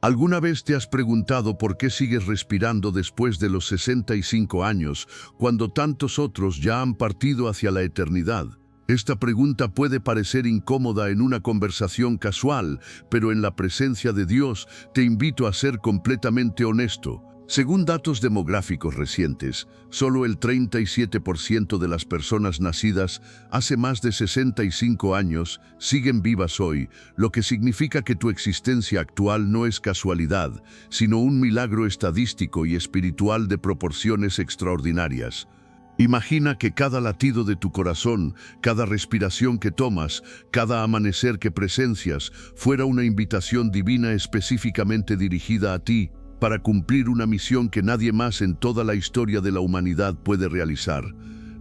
¿Alguna vez te has preguntado por qué sigues respirando después de los 65 años, cuando tantos otros ya han partido hacia la eternidad? Esta pregunta puede parecer incómoda en una conversación casual, pero en la presencia de Dios te invito a ser completamente honesto. Según datos demográficos recientes, solo el 37% de las personas nacidas hace más de 65 años siguen vivas hoy, lo que significa que tu existencia actual no es casualidad, sino un milagro estadístico y espiritual de proporciones extraordinarias. Imagina que cada latido de tu corazón, cada respiración que tomas, cada amanecer que presencias, fuera una invitación divina específicamente dirigida a ti, para cumplir una misión que nadie más en toda la historia de la humanidad puede realizar.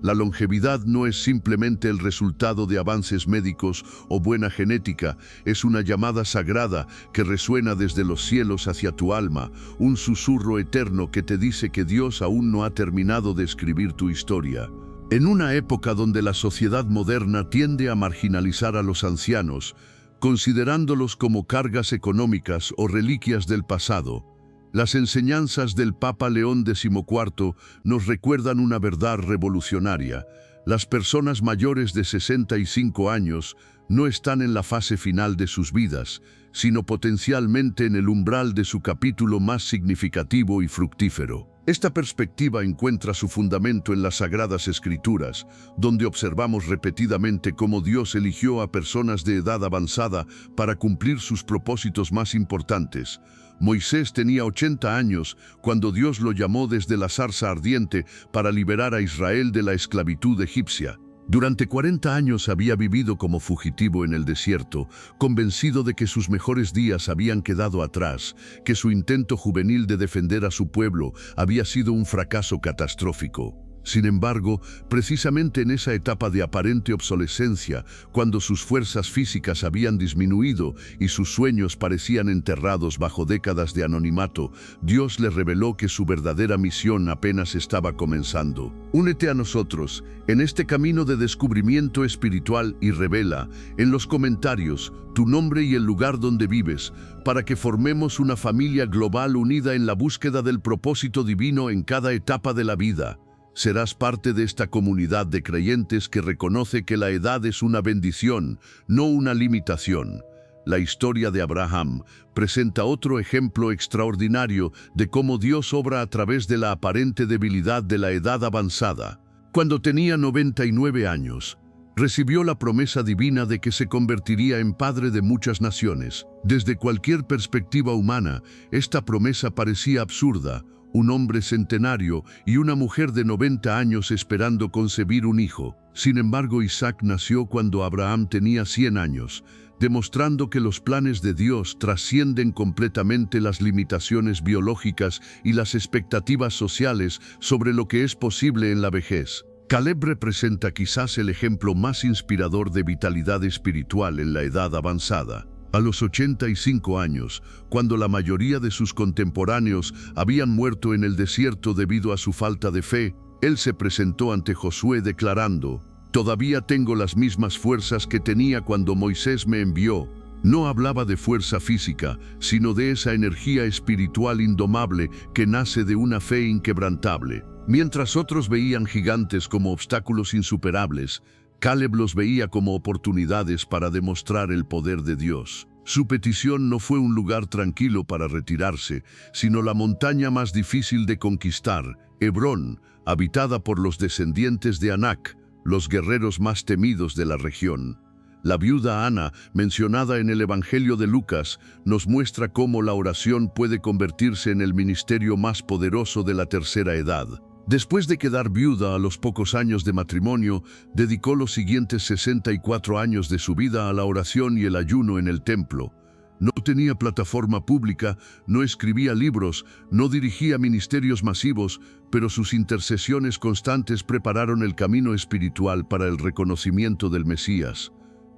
La longevidad no es simplemente el resultado de avances médicos o buena genética, es una llamada sagrada que resuena desde los cielos hacia tu alma, un susurro eterno que te dice que Dios aún no ha terminado de escribir tu historia. En una época donde la sociedad moderna tiende a marginalizar a los ancianos, considerándolos como cargas económicas o reliquias del pasado, las enseñanzas del Papa León XIV nos recuerdan una verdad revolucionaria. Las personas mayores de 65 años no están en la fase final de sus vidas, sino potencialmente en el umbral de su capítulo más significativo y fructífero. Esta perspectiva encuentra su fundamento en las Sagradas Escrituras, donde observamos repetidamente cómo Dios eligió a personas de edad avanzada para cumplir sus propósitos más importantes. Moisés tenía 80 años cuando Dios lo llamó desde la zarza ardiente para liberar a Israel de la esclavitud egipcia. Durante 40 años había vivido como fugitivo en el desierto, convencido de que sus mejores días habían quedado atrás, que su intento juvenil de defender a su pueblo había sido un fracaso catastrófico. Sin embargo, precisamente en esa etapa de aparente obsolescencia, cuando sus fuerzas físicas habían disminuido y sus sueños parecían enterrados bajo décadas de anonimato, Dios le reveló que su verdadera misión apenas estaba comenzando. Únete a nosotros en este camino de descubrimiento espiritual y revela en los comentarios tu nombre y el lugar donde vives, para que formemos una familia global unida en la búsqueda del propósito divino en cada etapa de la vida. Serás parte de esta comunidad de creyentes que reconoce que la edad es una bendición, no una limitación. La historia de Abraham presenta otro ejemplo extraordinario de cómo Dios obra a través de la aparente debilidad de la edad avanzada. Cuando tenía 99 años, recibió la promesa divina de que se convertiría en padre de muchas naciones. Desde cualquier perspectiva humana, esta promesa parecía absurda. Un hombre centenario y una mujer de 90 años esperando concebir un hijo. Sin embargo, Isaac nació cuando Abraham tenía 100 años, demostrando que los planes de Dios trascienden completamente las limitaciones biológicas y las expectativas sociales sobre lo que es posible en la vejez. Caleb representa quizás el ejemplo más inspirador de vitalidad espiritual en la edad avanzada. A los 85 años, cuando la mayoría de sus contemporáneos habían muerto en el desierto debido a su falta de fe, él se presentó ante Josué declarando: «Todavía tengo las mismas fuerzas que tenía cuando Moisés me envió». No hablaba de fuerza física, sino de esa energía espiritual indomable que nace de una fe inquebrantable. Mientras otros veían gigantes como obstáculos insuperables, Caleb los veía como oportunidades para demostrar el poder de Dios. Su petición no fue un lugar tranquilo para retirarse, sino la montaña más difícil de conquistar, Hebrón, habitada por los descendientes de Anac, los guerreros más temidos de la región. La viuda Ana, mencionada en el Evangelio de Lucas, nos muestra cómo la oración puede convertirse en el ministerio más poderoso de la tercera edad. Después de quedar viuda a los pocos años de matrimonio, dedicó los siguientes 64 años de su vida a la oración y el ayuno en el templo. No tenía plataforma pública, no escribía libros, no dirigía ministerios masivos, pero sus intercesiones constantes prepararon el camino espiritual para el reconocimiento del Mesías.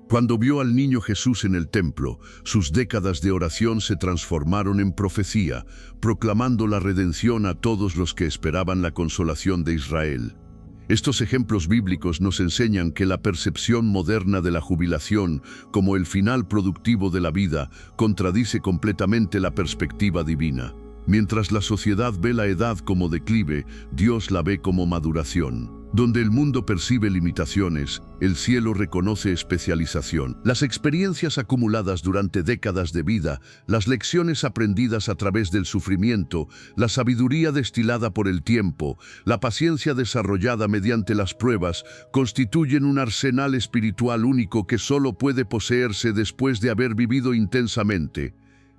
Cuando vio al niño Jesús en el templo, sus décadas de oración se transformaron en profecía, proclamando la redención a todos los que esperaban la consolación de Israel. Estos ejemplos bíblicos nos enseñan que la percepción moderna de la jubilación como el final productivo de la vida contradice completamente la perspectiva divina. Mientras la sociedad ve la edad como declive, Dios la ve como maduración. Donde el mundo percibe limitaciones, el cielo reconoce especialización. Las experiencias acumuladas durante décadas de vida, las lecciones aprendidas a través del sufrimiento, la sabiduría destilada por el tiempo, la paciencia desarrollada mediante las pruebas, constituyen un arsenal espiritual único que solo puede poseerse después de haber vivido intensamente.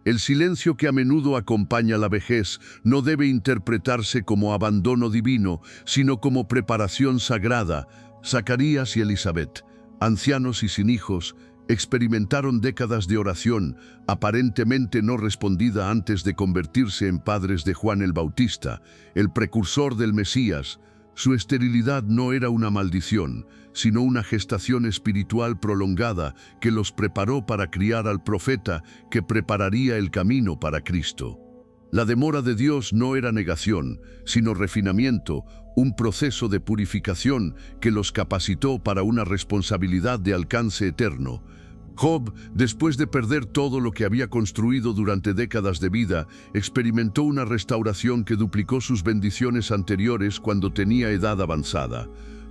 El silencio que a menudo acompaña la vejez no debe interpretarse como abandono divino, sino como preparación sagrada. Zacarías y Elizabeth, ancianos y sin hijos, experimentaron décadas de oración, aparentemente no respondida antes de convertirse en padres de Juan el Bautista, el precursor del Mesías. Su esterilidad no era una maldición, sino una gestación espiritual prolongada que los preparó para criar al profeta que prepararía el camino para Cristo. La demora de Dios no era negación, sino refinamiento, un proceso de purificación que los capacitó para una responsabilidad de alcance eterno. Job, después de perder todo lo que había construido durante décadas de vida, experimentó una restauración que duplicó sus bendiciones anteriores cuando tenía edad avanzada.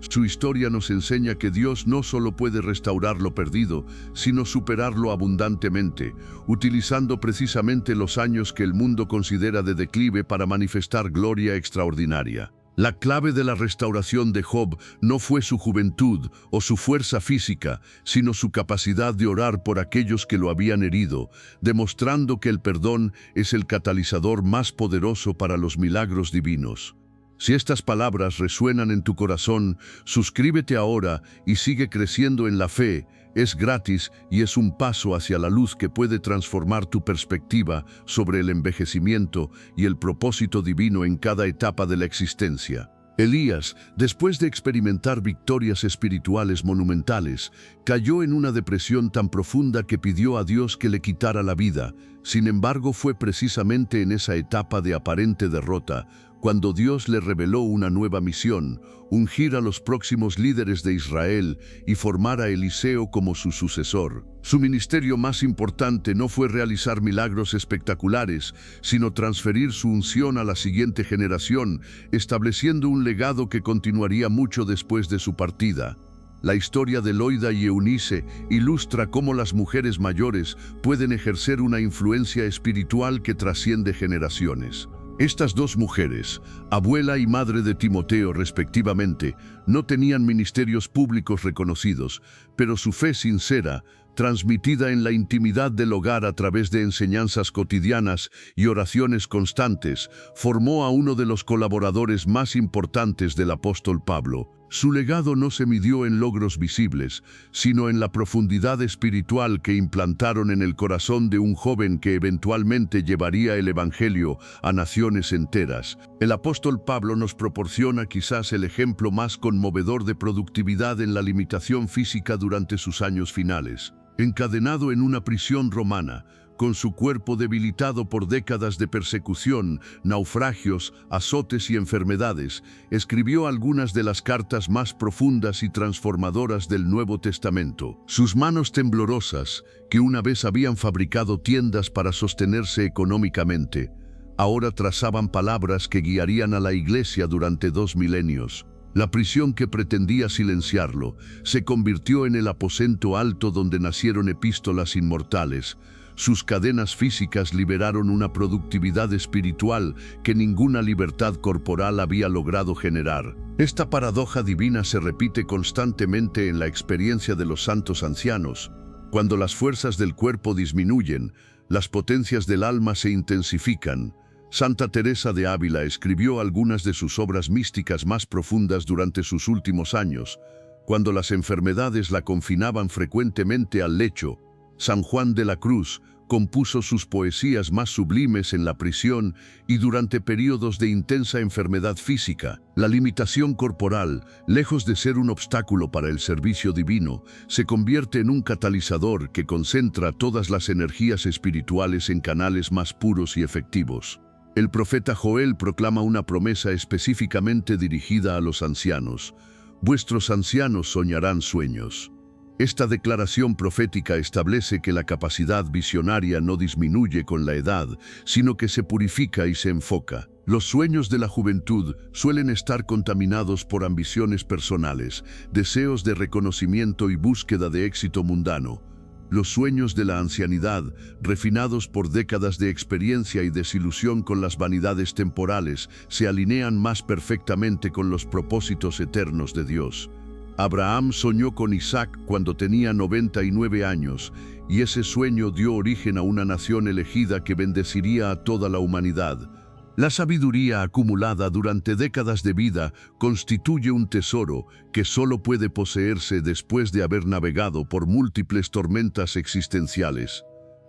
Su historia nos enseña que Dios no solo puede restaurar lo perdido, sino superarlo abundantemente, utilizando precisamente los años que el mundo considera de declive para manifestar gloria extraordinaria. La clave de la restauración de Job no fue su juventud o su fuerza física, sino su capacidad de orar por aquellos que lo habían herido, demostrando que el perdón es el catalizador más poderoso para los milagros divinos. Si estas palabras resuenan en tu corazón, suscríbete ahora y sigue creciendo en la fe. Es gratis y es un paso hacia la luz que puede transformar tu perspectiva sobre el envejecimiento y el propósito divino en cada etapa de la existencia. Elías, después de experimentar victorias espirituales monumentales, cayó en una depresión tan profunda que pidió a Dios que le quitara la vida. Sin embargo, fue precisamente en esa etapa de aparente derrota cuando Dios le reveló una nueva misión: ungir a los próximos líderes de Israel y formar a Eliseo como su sucesor. Su ministerio más importante no fue realizar milagros espectaculares, sino transferir su unción a la siguiente generación, estableciendo un legado que continuaría mucho después de su partida. La historia de Loida y Eunice ilustra cómo las mujeres mayores pueden ejercer una influencia espiritual que trasciende generaciones. Estas dos mujeres, abuela y madre de Timoteo respectivamente, no tenían ministerios públicos reconocidos, pero su fe sincera, transmitida en la intimidad del hogar a través de enseñanzas cotidianas y oraciones constantes, formó a uno de los colaboradores más importantes del apóstol Pablo. Su legado no se midió en logros visibles, sino en la profundidad espiritual que implantaron en el corazón de un joven que eventualmente llevaría el Evangelio a naciones enteras. El apóstol Pablo nos proporciona quizás el ejemplo más conmovedor de productividad en la limitación física durante sus años finales. Encadenado en una prisión romana, con su cuerpo debilitado por décadas de persecución, naufragios, azotes y enfermedades, escribió algunas de las cartas más profundas y transformadoras del Nuevo Testamento. Sus manos temblorosas, que una vez habían fabricado tiendas para sostenerse económicamente, ahora trazaban palabras que guiarían a la Iglesia durante 2 milenios. La prisión que pretendía silenciarlo se convirtió en el aposento alto donde nacieron epístolas inmortales. Sus cadenas físicas liberaron una productividad espiritual que ninguna libertad corporal había logrado generar. Esta paradoja divina se repite constantemente en la experiencia de los santos ancianos. Cuando las fuerzas del cuerpo disminuyen, las potencias del alma se intensifican. Santa Teresa de Ávila escribió algunas de sus obras místicas más profundas durante sus últimos años, cuando las enfermedades la confinaban frecuentemente al lecho. San Juan de la Cruz compuso sus poesías más sublimes en la prisión y durante periodos de intensa enfermedad física. La limitación corporal, lejos de ser un obstáculo para el servicio divino, se convierte en un catalizador que concentra todas las energías espirituales en canales más puros y efectivos. El profeta Joel proclama una promesa específicamente dirigida a los ancianos. Vuestros ancianos soñarán sueños. Esta declaración profética establece que la capacidad visionaria no disminuye con la edad, sino que se purifica y se enfoca. Los sueños de la juventud suelen estar contaminados por ambiciones personales, deseos de reconocimiento y búsqueda de éxito mundano. Los sueños de la ancianidad, refinados por décadas de experiencia y desilusión con las vanidades temporales, se alinean más perfectamente con los propósitos eternos de Dios. Abraham soñó con Isaac cuando tenía 99 años, y ese sueño dio origen a una nación elegida que bendeciría a toda la humanidad. La sabiduría acumulada durante décadas de vida constituye un tesoro que solo puede poseerse después de haber navegado por múltiples tormentas existenciales.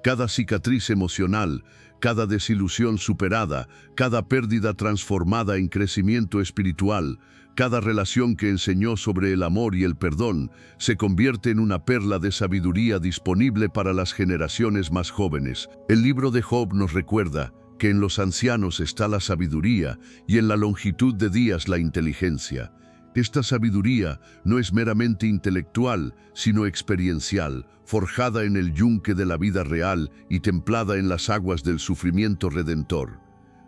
Cada cicatriz emocional, cada desilusión superada, cada pérdida transformada en crecimiento espiritual, cada relación que enseñó sobre el amor y el perdón, se convierte en una perla de sabiduría disponible para las generaciones más jóvenes. El libro de Job nos recuerda que en los ancianos está la sabiduría y en la longitud de días la inteligencia. Esta sabiduría no es meramente intelectual, sino experiencial, forjada en el yunque de la vida real y templada en las aguas del sufrimiento redentor.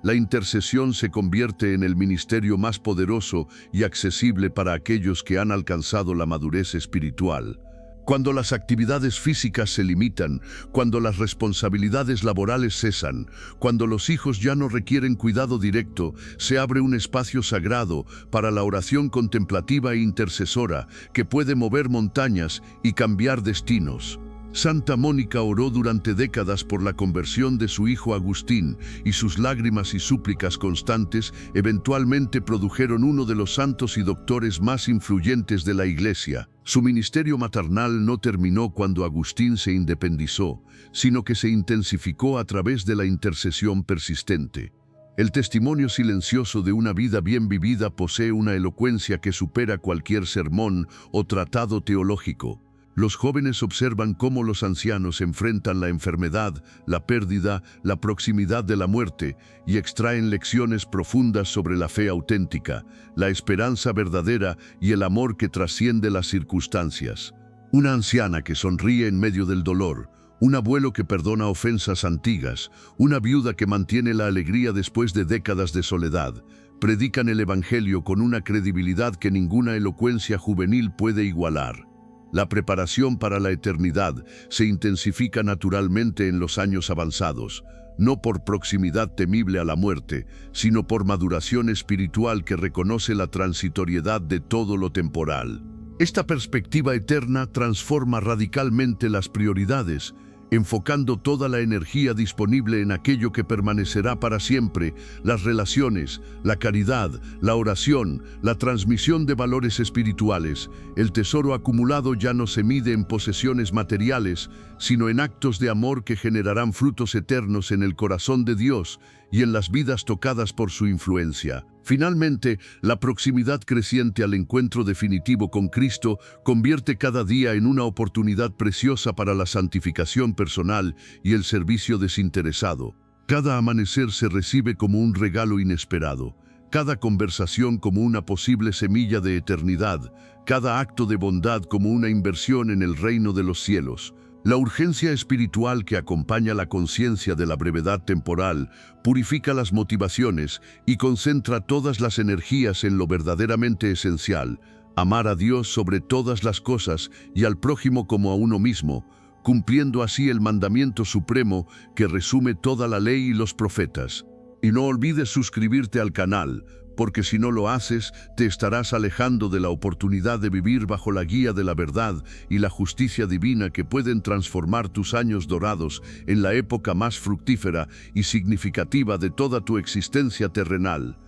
La intercesión se convierte en el ministerio más poderoso y accesible para aquellos que han alcanzado la madurez espiritual. Cuando las actividades físicas se limitan, cuando las responsabilidades laborales cesan, cuando los hijos ya no requieren cuidado directo, se abre un espacio sagrado para la oración contemplativa e intercesora que puede mover montañas y cambiar destinos. Santa Mónica oró durante décadas por la conversión de su hijo Agustín, y sus lágrimas y súplicas constantes eventualmente produjeron uno de los santos y doctores más influyentes de la Iglesia. Su ministerio maternal no terminó cuando Agustín se independizó, sino que se intensificó a través de la intercesión persistente. El testimonio silencioso de una vida bien vivida posee una elocuencia que supera cualquier sermón o tratado teológico. Los jóvenes observan cómo los ancianos enfrentan la enfermedad, la pérdida, la proximidad de la muerte y extraen lecciones profundas sobre la fe auténtica, la esperanza verdadera y el amor que trasciende las circunstancias. Una anciana que sonríe en medio del dolor, un abuelo que perdona ofensas antiguas, una viuda que mantiene la alegría después de décadas de soledad, predican el Evangelio con una credibilidad que ninguna elocuencia juvenil puede igualar. La preparación para la eternidad se intensifica naturalmente en los años avanzados, no por proximidad temible a la muerte, sino por maduración espiritual que reconoce la transitoriedad de todo lo temporal. Esta perspectiva eterna transforma radicalmente las prioridades, enfocando toda la energía disponible en aquello que permanecerá para siempre: las relaciones, la caridad, la oración, la transmisión de valores espirituales. El tesoro acumulado ya no se mide en posesiones materiales, sino en actos de amor que generarán frutos eternos en el corazón de Dios y en las vidas tocadas por su influencia. Finalmente, la proximidad creciente al encuentro definitivo con Cristo convierte cada día en una oportunidad preciosa para la santificación personal y el servicio desinteresado. Cada amanecer se recibe como un regalo inesperado, cada conversación como una posible semilla de eternidad, cada acto de bondad como una inversión en el reino de los cielos. La urgencia espiritual que acompaña la conciencia de la brevedad temporal purifica las motivaciones y concentra todas las energías en lo verdaderamente esencial: amar a Dios sobre todas las cosas y al prójimo como a uno mismo, cumpliendo así el mandamiento supremo que resume toda la ley y los profetas. Y no olvides suscribirte al canal, porque si no lo haces, te estarás alejando de la oportunidad de vivir bajo la guía de la verdad y la justicia divina que pueden transformar tus años dorados en la época más fructífera y significativa de toda tu existencia terrenal.